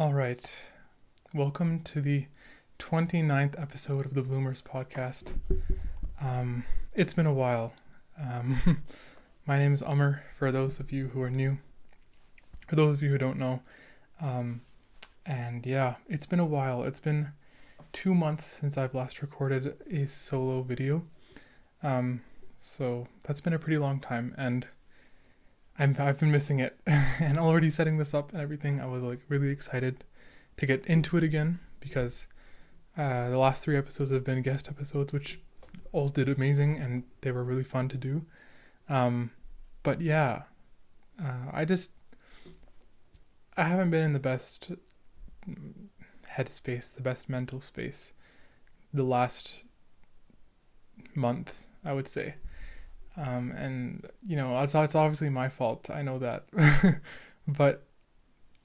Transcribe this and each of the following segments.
All right. Welcome to the 29th episode of the Bloomers podcast. It's been a while. My name is Umar, for those of you who are new, for those of you who don't know. And yeah, it's been a while. It's been 2 months since I've last recorded a solo video. So that's been a pretty long time, and I've been missing it. And already setting this up and everything, I was like really excited to get into it again because the last 3 episodes have been guest episodes, which all did amazing and they were really fun to do. But yeah, I haven't been in the best headspace, the best mental space the last month, I would say. And you know, it's obviously my fault. I know that, but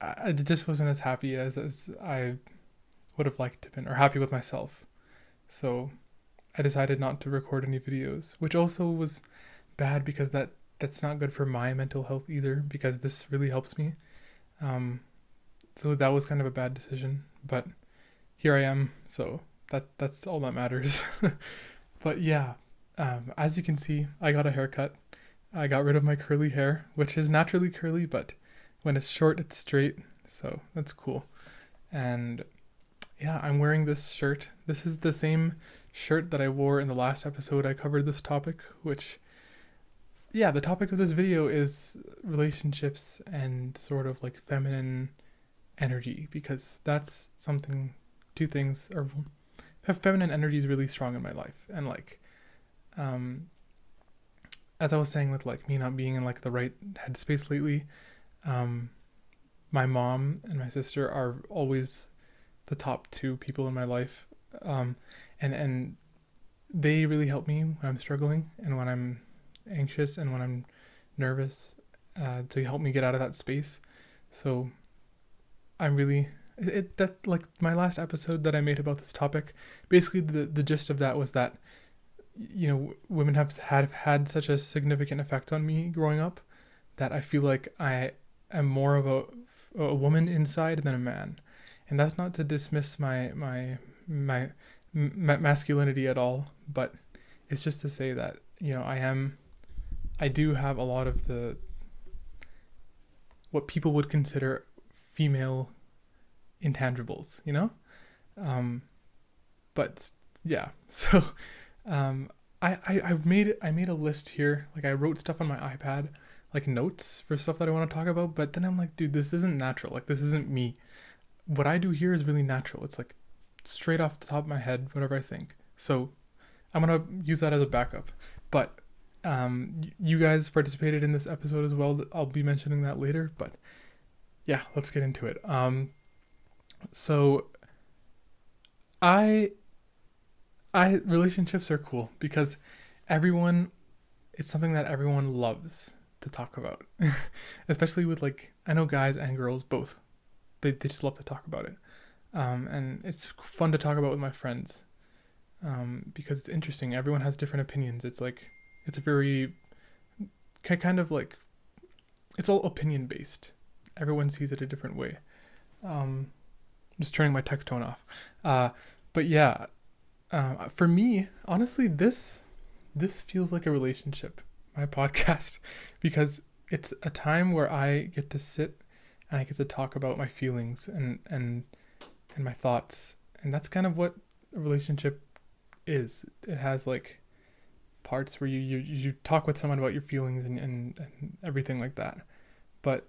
I just wasn't as happy as I would have liked to been, or happy with myself. So I decided not to record any videos, which also was bad because that's not good for my mental health either, because this really helps me. So that was kind of a bad decision, but here I am. So that's all that matters. But yeah. As you can see, I got a haircut. I got rid of my curly hair, which is naturally curly, but when it's short, it's straight. So that's cool. And yeah, I'm wearing this shirt. This is the same shirt that I wore in the last episode I covered this topic, which, yeah, the topic of this video is relationships and sort of like feminine energy, because that's something, two things are, feminine energy is really strong in my life. And like, as I was saying with like me not being in like the right headspace lately, my mom and my sister are always the top two people in my life, and they really help me when I'm struggling and when I'm anxious and when I'm nervous, to help me get out of that space. So I'm really that like my last episode that I made about this topic, basically the gist of that was that, you know, women have had such a significant effect on me growing up that I feel like I am more of a woman inside than a man. And that's not to dismiss my masculinity at all, but it's just to say that, you know, I do have a lot of the what people would consider female intangibles, you know? But yeah, so I made a list here. Like I wrote stuff on my iPad, like notes for stuff that I want to talk about. But then I'm like, dude, this isn't natural. Like this isn't me. What I do here is really natural. It's like straight off the top of my head, whatever I think. So I'm gonna use that as a backup. But you guys participated in this episode as well. I'll be mentioning that later. But yeah, let's get into it. So I relationships are cool because it's something that everyone loves to talk about. Especially with like, I know guys and girls both, they just love to talk about it. And it's fun to talk about with my friends, because it's interesting. Everyone has different opinions. It's like, it's a very kind of like, it's all opinion based. Everyone sees it a different way. I'm just turning my text tone off. But yeah, for me, honestly, this feels like a relationship, my podcast, because it's a time where I get to sit and I get to talk about my feelings and my thoughts, and that's kind of what a relationship is. It has like parts where you talk with someone about your feelings and everything like that. But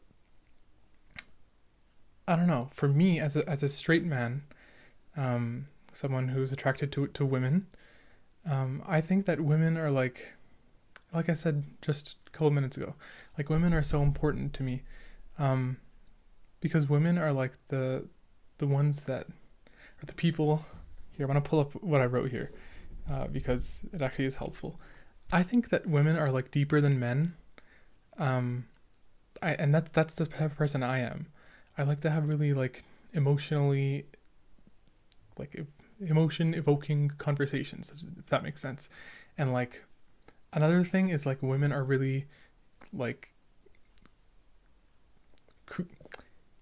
I don't know, for me as a straight man, someone who's attracted to women, I think that women are like I said just a couple minutes ago, like women are so important to me, because women are like the ones that are the people. Here, I'm gonna pull up what I wrote here, because it actually is helpful. I think that women are like deeper than men. That's the type of person I am. I like to have really like emotionally, like emotion evoking conversations, if that makes sense. And like another thing is like women are really like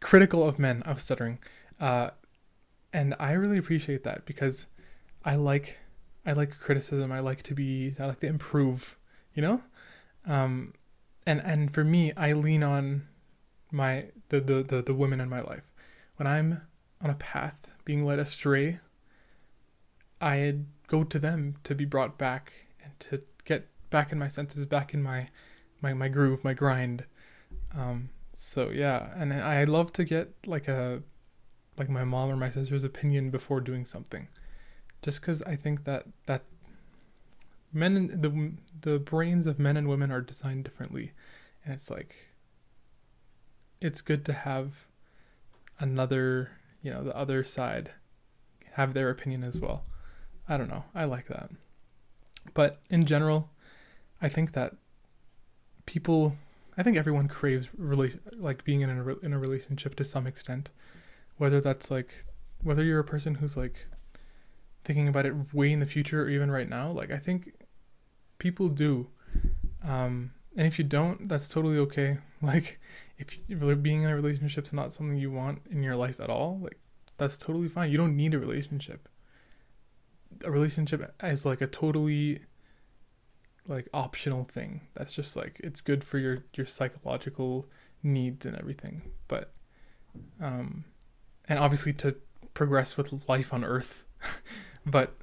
critical of men. I was stuttering. Uh, and I really appreciate that because I like I like criticism. I like to improve, you know? Um and for me, I lean on the women in my life. When I'm on a path being led astray, I go to them to be brought back and to get back in my senses, back in my groove, my grind. So yeah, and I love to get like my mom or my sister's opinion before doing something, just because I think that the brains of men and women are designed differently, and it's like it's good to have another, the other side have their opinion as well. I don't know. I like that. But in general, I think that people, I think everyone craves like being in a relationship to some extent. Whether that's like, whether you're a person who's like thinking about it way in the future or even right now, like I think people do. And if you don't, that's totally okay. Like if really being in a relationship is not something you want in your life at all, like that's totally fine. You don't need a relationship. A relationship is like a totally like optional thing. That's just like it's good for your psychological needs and everything. But and obviously to progress with life on Earth. But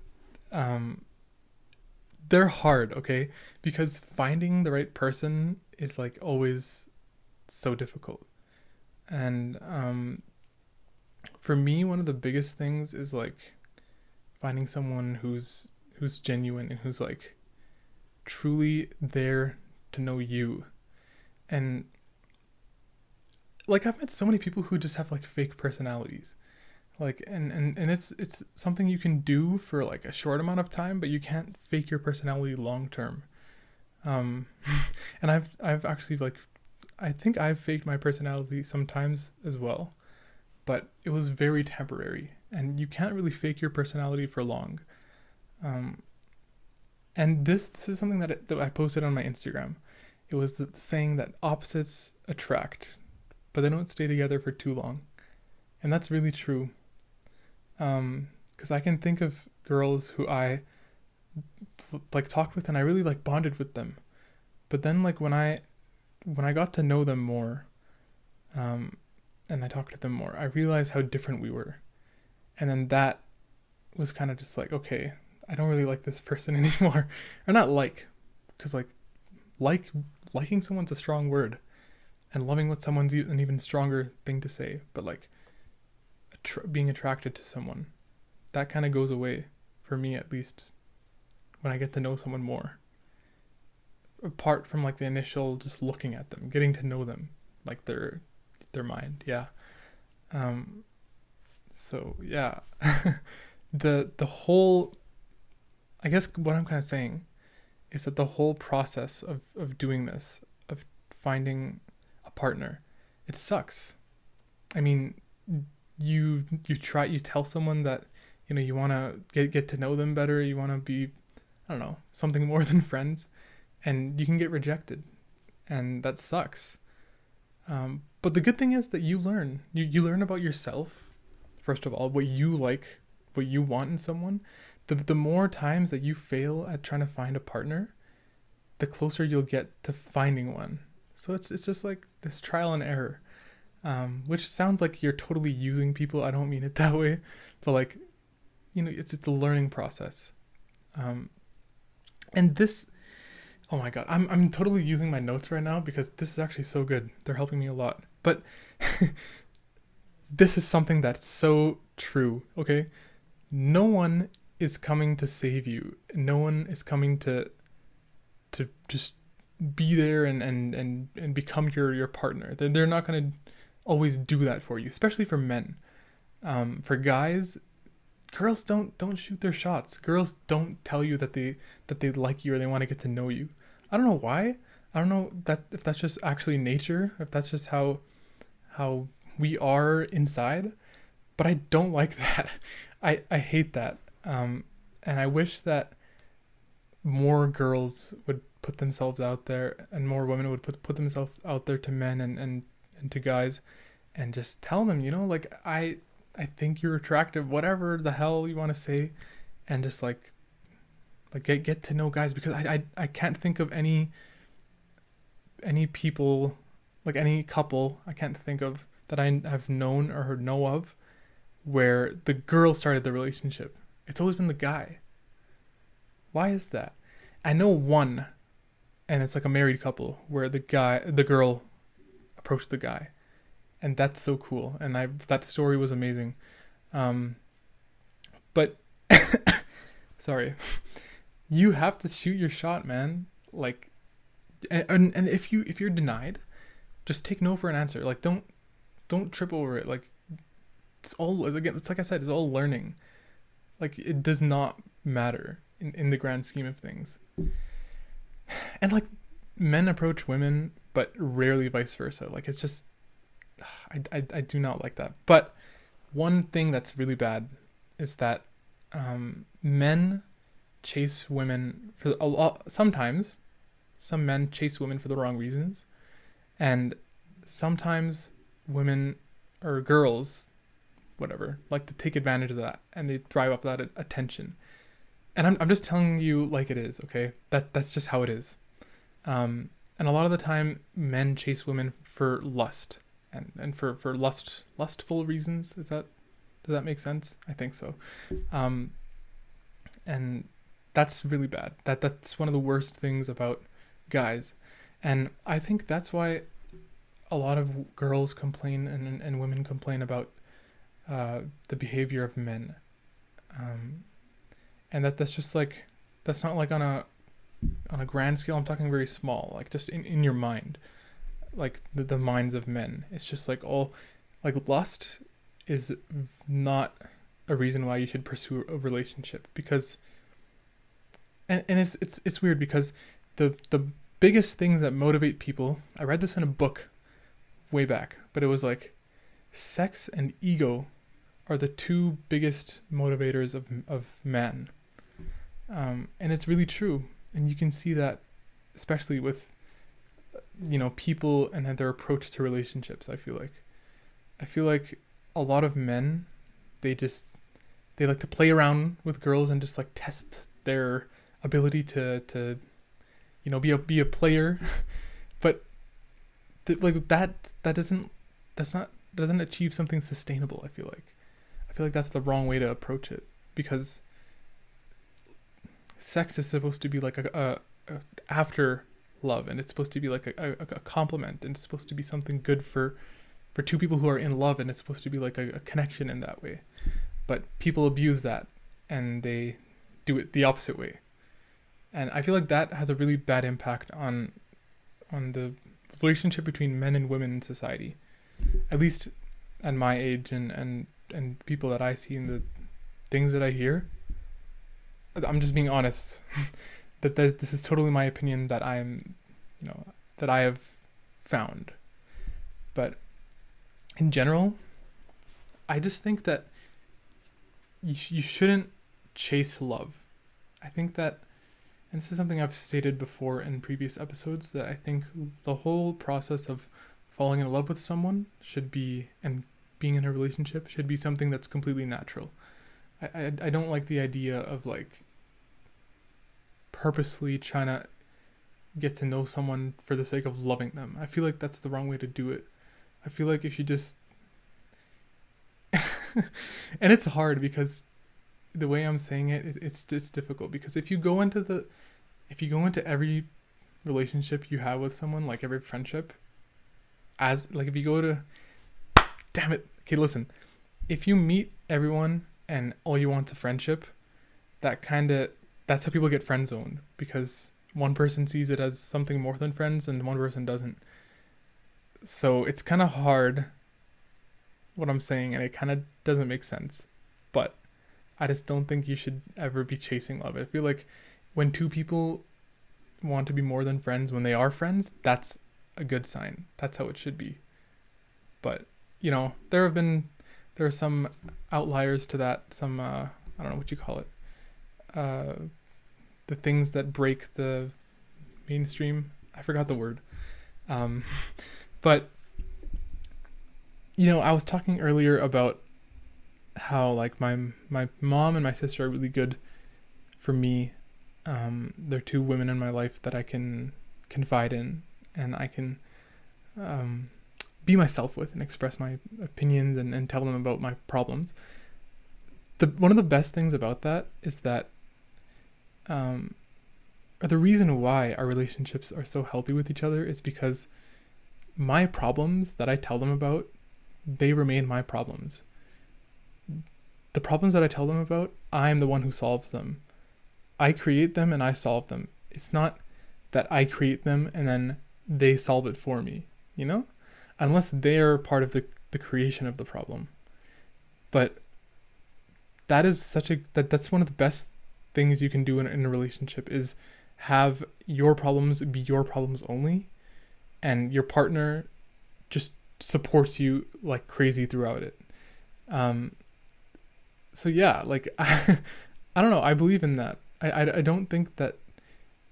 they're hard, okay? Because finding the right person is like always so difficult. And for me, one of the biggest things is like finding someone who's genuine and who's like truly there to know you. And like I've met so many people who just have like fake personalities. Like and it's something you can do for like a short amount of time, but you can't fake your personality long term. Um and I've actually like I think I've faked my personality sometimes as well, but it was very temporary and you can't really fake your personality for long. Um and this is something that I posted on my Instagram. It was the saying that opposites attract, but they don't stay together for too long. And that's really true. Because I can think of girls who I like talked with and I really like bonded with them, but then like when I got to know them more, and I talked to them more, I realized how different we were, and then that was kind of just like, okay, I don't really like this person anymore, or not like, because like liking someone's a strong word, and loving what someone's an even stronger thing to say, but like being attracted to someone, that kind of goes away for me, at least when I get to know someone more, apart from like the initial just looking at them, getting to know them, like their mind. Yeah. So yeah. The whole, I guess what I'm kind of saying is that the whole process of doing this, of finding a partner, it sucks. I mean, you tell someone that you want to get to know them better, you want to be, I don't know, something more than friends, and you can get rejected, and that sucks. But the good thing is that you learn, you learn about yourself, first of all, what you like, what you want in someone. The more times that you fail at trying to find a partner, the closer you'll get to finding one. So it's just like this trial and error, which sounds like you're totally using people. I don't mean it that way, but like, it's a learning process. And this, oh my god, I'm totally using my notes right now because this is actually so good. They're helping me a lot. But this is something that's so true. Okay, no one is coming to save you. No one is coming to just be there and become your partner. They're not going to always do that for you, especially for men. For guys, girls don't shoot their shots. Girls don't tell you that they like you or they want to get to know you. I don't know why. I don't know that if that's just actually nature, if that's just how we are inside, but I don't like that. I hate that. And I wish that more girls would put themselves out there and more women would put themselves out there to men and to guys and just tell them, like, I think you're attractive, whatever the hell you want to say, and just like get to know guys, because I can't think of any people, like any couple I can't think of that I have known or know of where the girl started the relationship. It's always been the guy. Why is that? I know one, and it's like a married couple where the girl approached the guy, and that's so cool. And that story was amazing. Um, but sorry, you have to shoot your shot, man. Like, and if you're denied, just take no for an answer. Like, don't trip over it. Like, it's all, again, it's like I said, it's all learning. Like, it does not matter in the grand scheme of things. And like, men approach women, but rarely vice versa. Like, it's just, I do not like that. But one thing that's really bad is that men chase women for a lot. Sometimes some men chase women for the wrong reasons, and sometimes women or girls, whatever, like to take advantage of that, and they thrive off that attention. And I'm just telling you like it is, okay? That's just how it is. And a lot of the time, men chase women for lust, and for lustful reasons. Does that make sense? I think so. And that's really bad. That's one of the worst things about guys, and I think that's why a lot of girls complain and women complain about the behavior of men, and that's just like, that's not like on a grand scale. I'm talking very small, like just in your mind, like the minds of men. It's just like all, like, lust is not a reason why you should pursue a relationship, because and it's weird because the biggest things that motivate people, I read this in a book way back, but it was like sex and ego are the two biggest motivators of man. And it's really true, and you can see that especially with people and their approach to relationships. I feel like a lot of men, they like to play around with girls and just like test their ability to be a player, but like that doesn't achieve something sustainable. I feel like that's the wrong way to approach it, because sex is supposed to be like a after love, and it's supposed to be like a compliment, and it's supposed to be something good for two people who are in love, and it's supposed to be like a connection in that way. But people abuse that, and they do it the opposite way, and I feel like that has a really bad impact on the relationship between men and women in society, at least at my age, and people that I see and the things that I hear. I'm just being honest. that this is totally my opinion that that I have found. But in general, I just think that you shouldn't chase love. I think that, and this is something I've stated before in previous episodes, that I think the whole process of falling in love with someone should be, and being in a relationship should be, something that's completely natural. I don't like the idea of like purposely trying to get to know someone for the sake of loving them. I feel like that's the wrong way to do it. I feel like if you just and it's hard because the way I'm saying it's difficult, because if you go into every relationship you have with someone, like every friendship, as like if you go to, damn it, okay, listen, if you meet everyone and all you want's a friendship, that's how people get friend zoned, because one person sees it as something more than friends and one person doesn't. So it's kind of hard what I'm saying, and it kind of doesn't make sense, but I just don't think you should ever be chasing love. I feel like when two people want to be more than friends, when they are friends, that's a good sign. That's how it should be. But there are some outliers to that, some I don't know what you call it, the things that break the mainstream. I forgot the word. But I was talking earlier about how like my mom and my sister are really good for me. They're two women in my life that I can confide in, and I can um, be myself with and express my opinions and tell them about my problems. One of the best things about that is that um, or the reason why our relationships are so healthy with each other is because my problems that I tell them about, they remain my problems. The problems that I tell them about, I'm the one who solves them. I create them and I solve them. It's not that I create them and then they solve it for me, you know? Unless they're part of the creation of the problem. But that is that's one of the best things you can do in a relationship is have your problems be your problems only, and your partner just supports you like crazy throughout it. Um, so yeah, like I don't know. I believe in that. I don't think that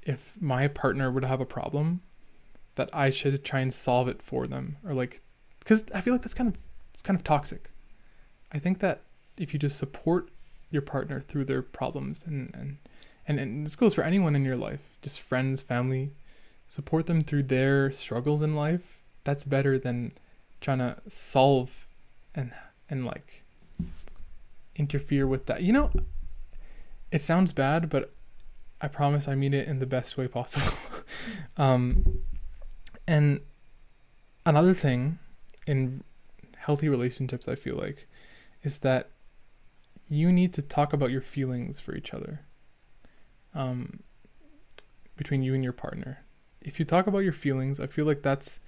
if my partner would have a problem, that I should try and solve it for them, or like, because I feel like it's kind of toxic. I think that if you just support your partner through their problems, and this goes for anyone in your life, just friends, family, support them through their struggles in life. That's better than trying to solve and like interfere with that. It sounds bad, but I promise I mean it in the best way possible. um, and another thing in healthy relationships, I feel like, is that you need to talk about your feelings for each other. Um, Between you and your partner. If you talk about your feelings, I feel like that's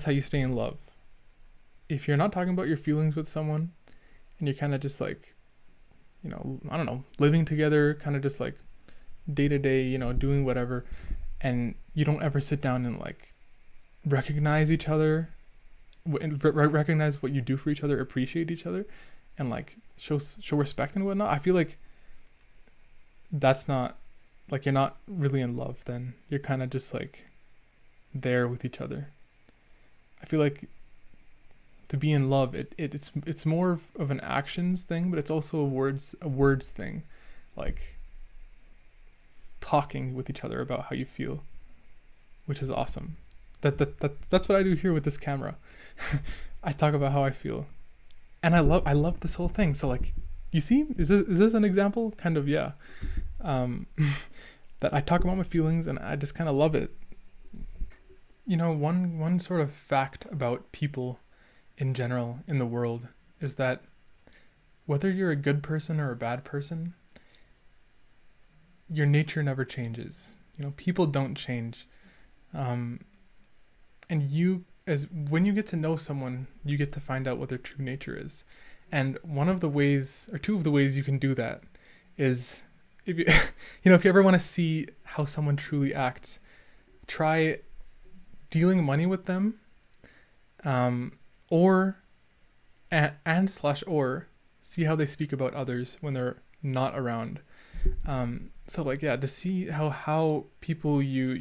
how you stay in love. If you're not talking about your feelings with someone and you're kind of just like, I don't know, living together, kind of just like day to day, doing whatever, and you don't ever sit down and like recognize each other, recognize what you do for each other, appreciate each other, and like show respect and whatnot. I feel like that's not, like, you're not really in love. Then you're kind of just like there with each other. I feel like to be in love, it's more of an actions thing, but it's also a words thing, like talking with each other about how you feel, which is awesome. That's what I do here with this camera. I talk about how I feel, and I love this whole thing. So like, you see, is this an example? Kind of, yeah. Um, that I talk about my feelings and I just kind of love it. One sort of fact about people in general in the world is that whether you're a good person or a bad person, your nature never changes. People don't change. And as when you get to know someone, you get to find out what their true nature is. And one of the ways, or two of the ways you can do that, is if you if you ever want to see how someone truly acts, try dealing money with them, or or see how they speak about others when they're not around. So like, yeah, to see how people you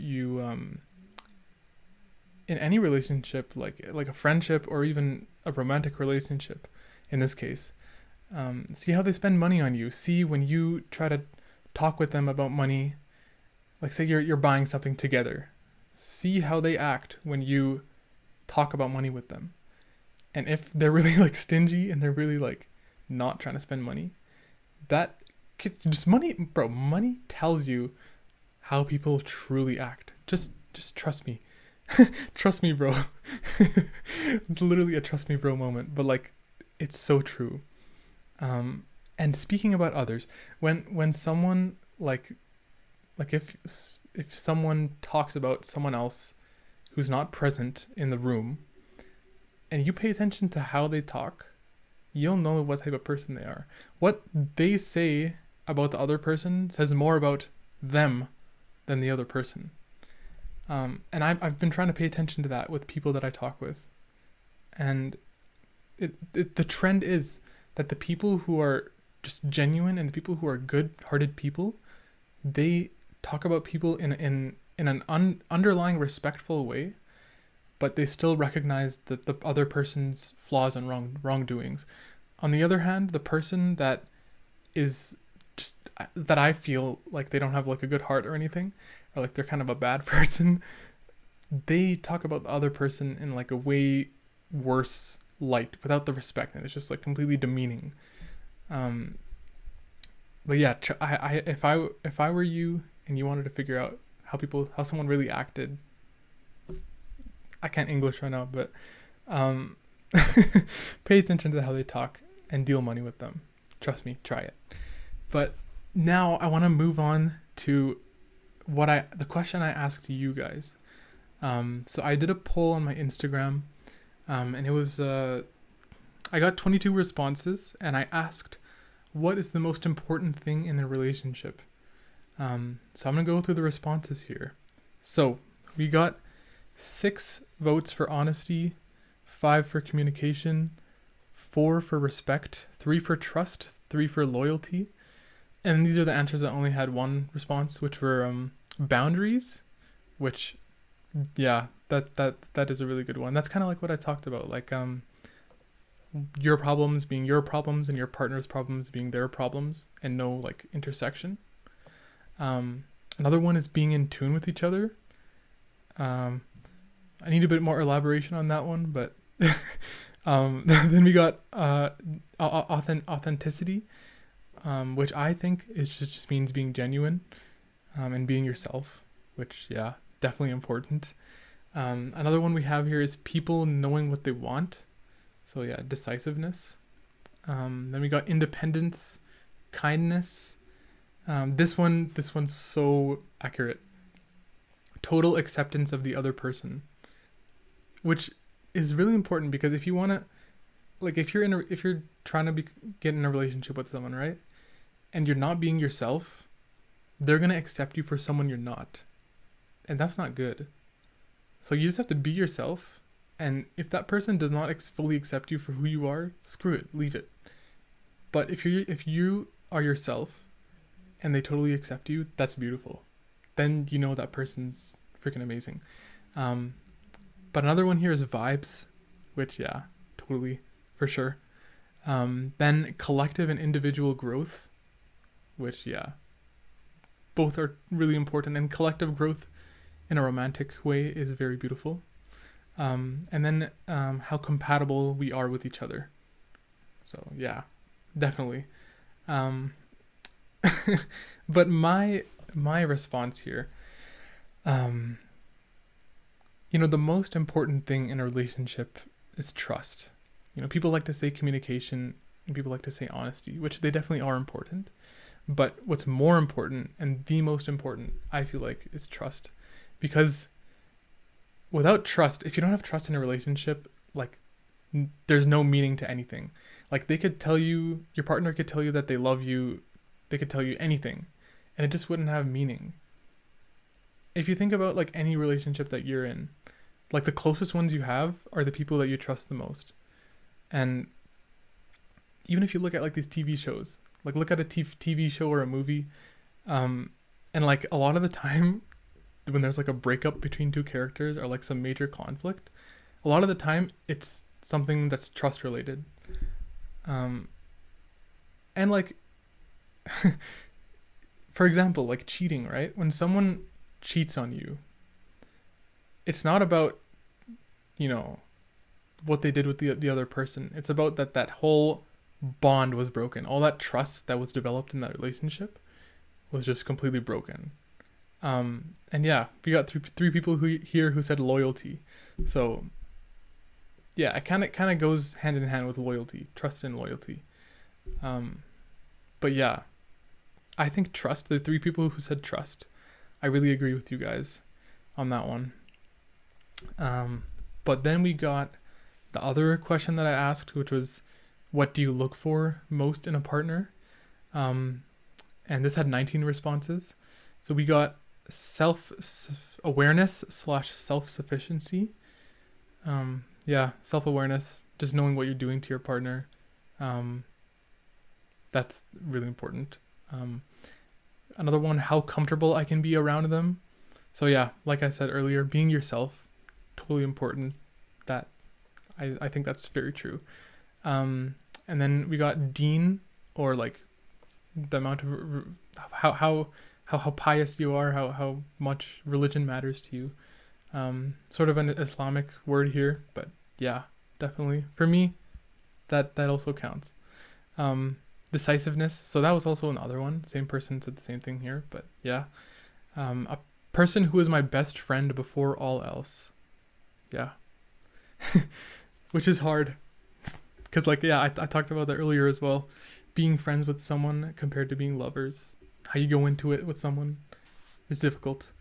in any relationship, like a friendship or even a romantic relationship in this case, see how they spend money on you. See when you try to talk with them about money, like say you're buying something together, see how they act when you talk about money with them. And if they're really like stingy and they're really like not trying to spend money, that just money tells you how people truly act. Just trust me. Trust me, bro. It's literally a trust me, bro moment, but like, it's so true. And speaking about others, when someone like if someone talks about someone else who's not present in the room, and you pay attention to how they talk, you'll know what type of person they are. What they say about the other person says more about them than the other person. And I've been trying to pay attention to that with people that I talk with, and the trend is that the people who are just genuine and the people who are good-hearted people, they talk about people in an underlying respectful way, but they still recognize the other person's flaws and wrongdoings. On the other hand, the person that is just, that I feel like they don't have like a good heart or anything, or like they're kind of a bad person, they talk about the other person in like a way worse light without the respect, and it's just like completely demeaning. But yeah, if I were you and you wanted to figure out how someone really acted, I can't English right now, but um, pay attention to how they talk and deal money with them. Trust me, try it. But now I want to move on to the question I asked you guys. So I did a poll on my Instagram, and it was I got 22 responses, and I asked, what is the most important thing in a relationship? So I'm gonna go through the responses here. So we got 6 votes for honesty, 5 for communication, 4 for respect, 3 for trust, 3 for loyalty, and these are the answers that only had one response, which were boundaries, which, yeah, that is a really good one. That's kind of like what I talked about, like your problems being your problems and your partner's problems being their problems, and no like intersection. Another one is being in tune with each other. I need a bit more elaboration on that one, but then we got authenticity, which I think is just means being genuine, and being yourself, which, yeah, definitely important. Another one we have here is people knowing what they want. So yeah, decisiveness. Then we got independence, kindness. This one's so accurate. Total acceptance of the other person, which is really important, because if you want to, like, if you're trying to get in a relationship with someone, right, and you're not being yourself, they're gonna accept you for someone you're not, and that's not good. So you just have to be yourself. And if that person does not fully accept you for who you are, screw it, leave it. But if you are yourself and they totally accept you, that's beautiful. Then you know that person's freaking amazing. But another one here is vibes, which, yeah, totally, for sure. Then collective and individual growth, which, yeah, both are really important. And collective growth in a romantic way is very beautiful. And then how compatible we are with each other. So yeah, definitely. But my response here, the most important thing in a relationship is trust. People like to say communication, and people like to say honesty, which they definitely are important. But what's more important, and the most important, I feel like, is trust. Because without trust, if you don't have trust in a relationship, like, there's no meaning to anything. Like, your partner could tell you that they love you, they could tell you anything, and it just wouldn't have meaning. If you think about like any relationship that you're in, like, the closest ones you have are the people that you trust the most. And even if you look at like these TV shows, like look at a TV show or a movie, and like a lot of the time when there's like a breakup between two characters or like some major conflict, a lot of the time it's something that's trust related. And like for example, like cheating, right? When someone cheats on you, it's not about what they did with the other person. It's about that whole bond was broken. All that trust that was developed in that relationship was just completely broken. And yeah, we got three people who said loyalty. So yeah, it kind of goes hand in hand with loyalty, trust and loyalty. But yeah, I think trust, the 3 people who said trust, I really agree with you guys on that one. But then we got the other question that I asked, which was, what do you look for most in a partner? And this had 19 responses. So we got self-awareness / self-sufficiency. Yeah, self-awareness, just knowing what you're doing to your partner. That's really important. Another one, how comfortable I can be around them. So yeah, like I said earlier, being yourself, totally important. That I think that's very true. And then we got Dean, or like the amount of how pious you are, how much religion matters to you. Sort of an Islamic word here, but yeah, definitely for me that also counts. Decisiveness. So that was also another one. Same person said the same thing here, but yeah. A person who is my best friend before all else. Yeah. Which is hard. Because, like, yeah, I talked about that earlier as well. Being friends with someone compared to being lovers. How you go into it with someone is difficult.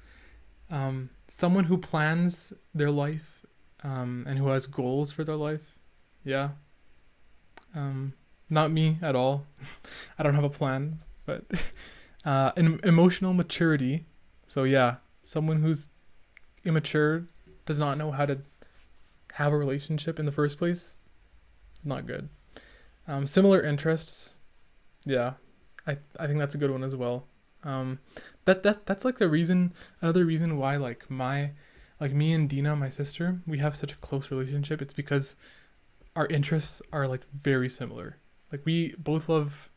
Someone who plans their life and who has goals for their life. Yeah. Not me at all. I don't have a plan. But emotional maturity. So, yeah, someone who's immature, does not know how to have a relationship in the first place. Not good. Similar interests. Yeah, I think that's a good one as well. That's like another reason why like me and Dina, my sister, we have such a close relationship. It's because our interests are like very similar. Like we both love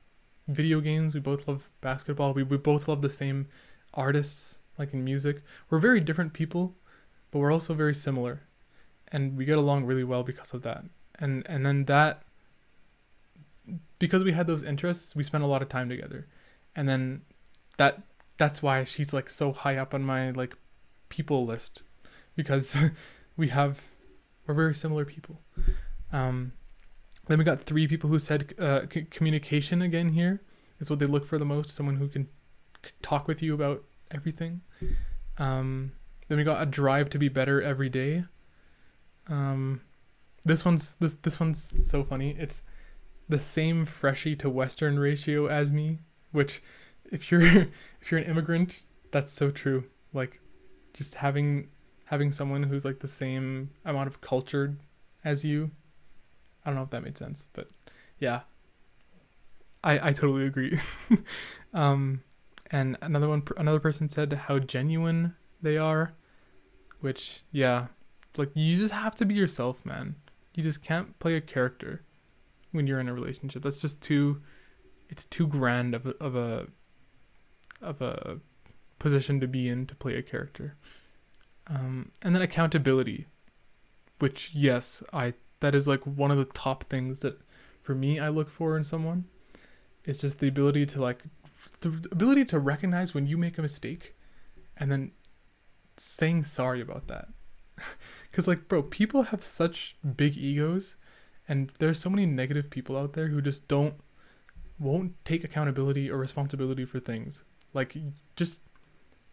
video games, we both love basketball, we both love the same artists, like in music. We're very different people, but we're also very similar, and we get along really well because of that. And then that, because we had those interests, we spent a lot of time together. And then that's why she's like so high up on my like people list, because we're very similar people. Then we got 3 people who said communication again here is what they look for the most. Someone who can talk with you about everything. Then we got a drive to be better every day. This one's so funny. It's the same freshie to Western ratio as me, which if you're an immigrant, that's so true. Like just having someone who's like the same amount of cultured as you. I don't know if that made sense, but yeah, I totally agree. And another person said how genuine they are, which, yeah, like you just have to be yourself, man. You just can't play a character when you're in a relationship. That's just it's too grand of a position to be in to play a character. And then accountability, which, yes, that is like one of the top things that for me I look for in someone. It's just the ability to recognize when you make a mistake and then saying sorry about that. Because like, bro, people have such big egos, and there's so many negative people out there who just won't take accountability or responsibility for things. Like, just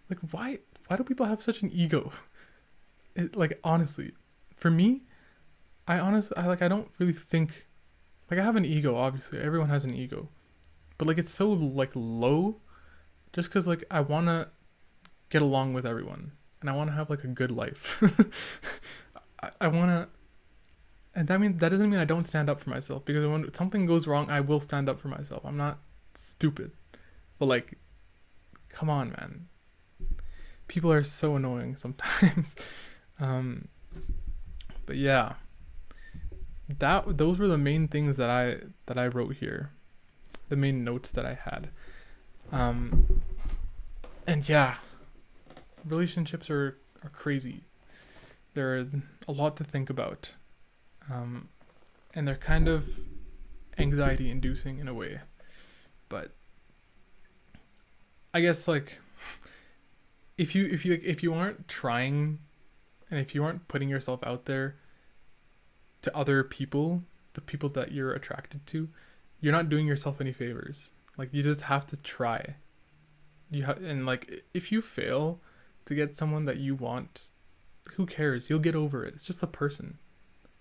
like, why do people have such an ego? Like, honestly, for me, I don't really think, like, I have an ego, obviously everyone has an ego, but like it's so like low, just because like I want to get along with everyone and I want to have like a good life. I want to, and that doesn't mean I don't stand up for myself, because when something goes wrong, I will stand up for myself. I'm not stupid, but like, come on, man. People are so annoying sometimes. But yeah, those were the main things that I wrote here, the main notes that I had. And yeah, relationships are crazy. They're a lot to think about, and they're kind of anxiety inducing in a way. But I guess like if you aren't trying, and if you aren't putting yourself out there to other people, the people that you're attracted to, you're not doing yourself any favors. Like, you just have to try. And like, if you fail to get someone that you want, who cares? You'll get over it. It's just a person.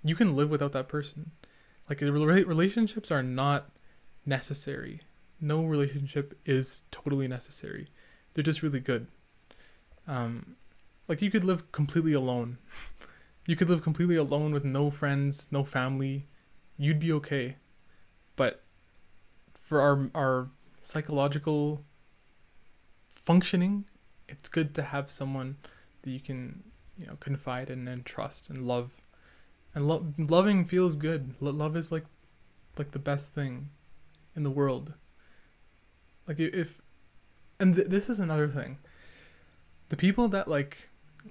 You can live without that person. Like, relationships are not necessary. No relationship is totally necessary. They're just really good. Like, you could live completely alone. You could live completely alone with no friends, no family. You'd be okay. But for our psychological functioning, it's good to have someone that you can confide in and trust and love. And loving feels good. Love is like the best thing in the world. Like if and this is another thing. The people that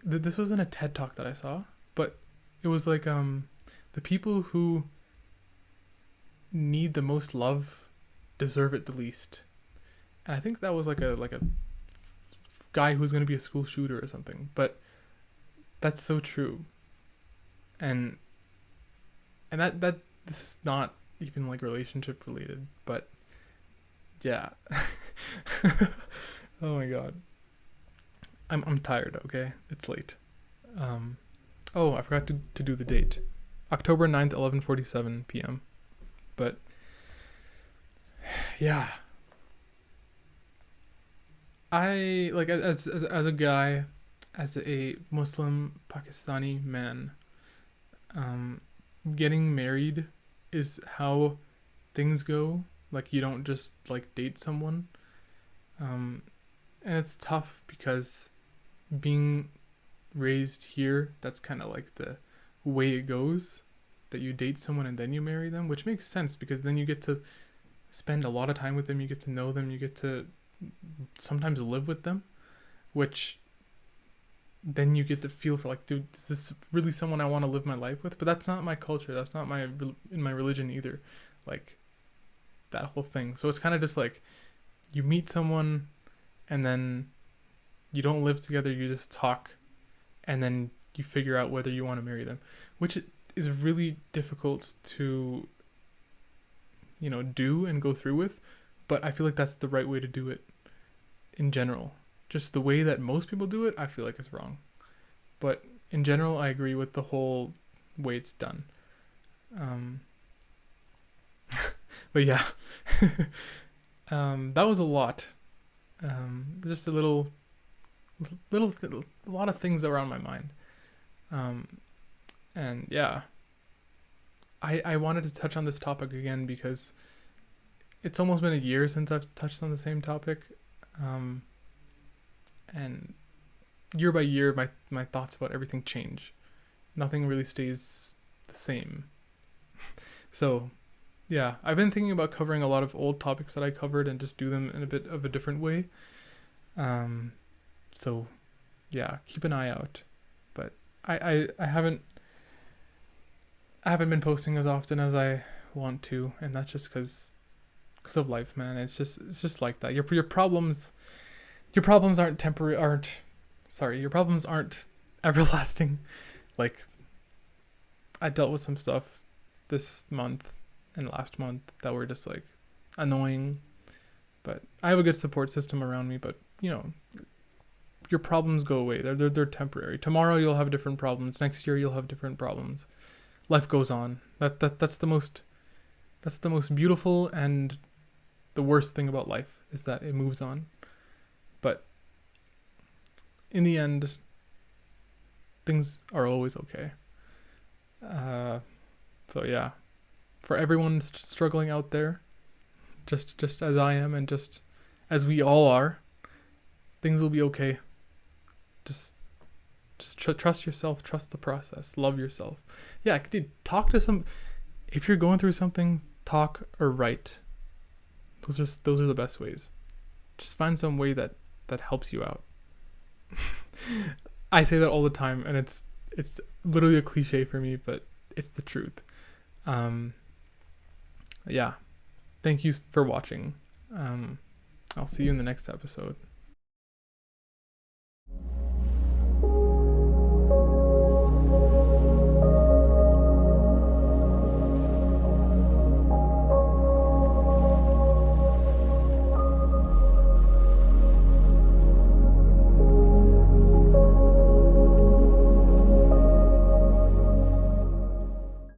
this wasn't a TED talk that I saw, but it was like the people who need the most love deserve it the least. And I think that was like a guy who's going to be a school shooter or something, but that's so true. And that this is not even like relationship related, but yeah. Oh my god. I'm tired, okay? It's late. Oh, I forgot to do the date. October 9th, 11:47 p.m. But yeah. I like as a guy, as a Muslim Pakistani man, getting married is how things go. Like you don't just like date someone. And it's tough because being raised here, that's kind of like the way it goes, that you date someone and then you marry them, which makes sense because then you get to spend a lot of time with them, you get to know them, you get to sometimes live with them, which then you get to feel for like, dude, is this really someone I want to live my life with? But that's not my culture, that's not in my religion either, like that whole thing. So it's kind of just like you meet someone and then you don't live together, you just talk, and then you figure out whether you want to marry them, which is really difficult to do and go through with. But I feel like that's the right way to do it in general. Just the way that most people do it, I feel like is wrong. But in general, I agree with the whole way it's done. But yeah, that was a lot. Just a lot of things that were on my mind. And yeah, I wanted to touch on this topic again because it's almost been a year since I've touched on the same topic. And year by year, my thoughts about everything change. Nothing really stays the same. So yeah, I've been thinking about covering a lot of old topics that I covered and just do them in a bit of a different way. So yeah, keep an eye out. But I haven't been posting as often as I want to, and that's just because of life, man. It's just like that. Your problems aren't your problems aren't everlasting. Like I dealt with some stuff this month and last month that were just like annoying, but I have a good support system around me. But your problems go away. They're temporary. Tomorrow you'll have different problems. Next year you'll have different problems. Life goes on. That's the most beautiful and the worst thing about life is that it moves on. But in the end, things are always okay. So yeah, for everyone struggling out there, just as I am and just as we all are, things will be okay. Just trust yourself, trust the process, love yourself. Yeah, dude, talk to if you're going through something, talk or write. Those are the best ways. Just find some way that helps you out. I say that all the time, and it's literally a cliche for me, but it's the truth. Yeah. Thank you for watching. I'll see you in the next episode.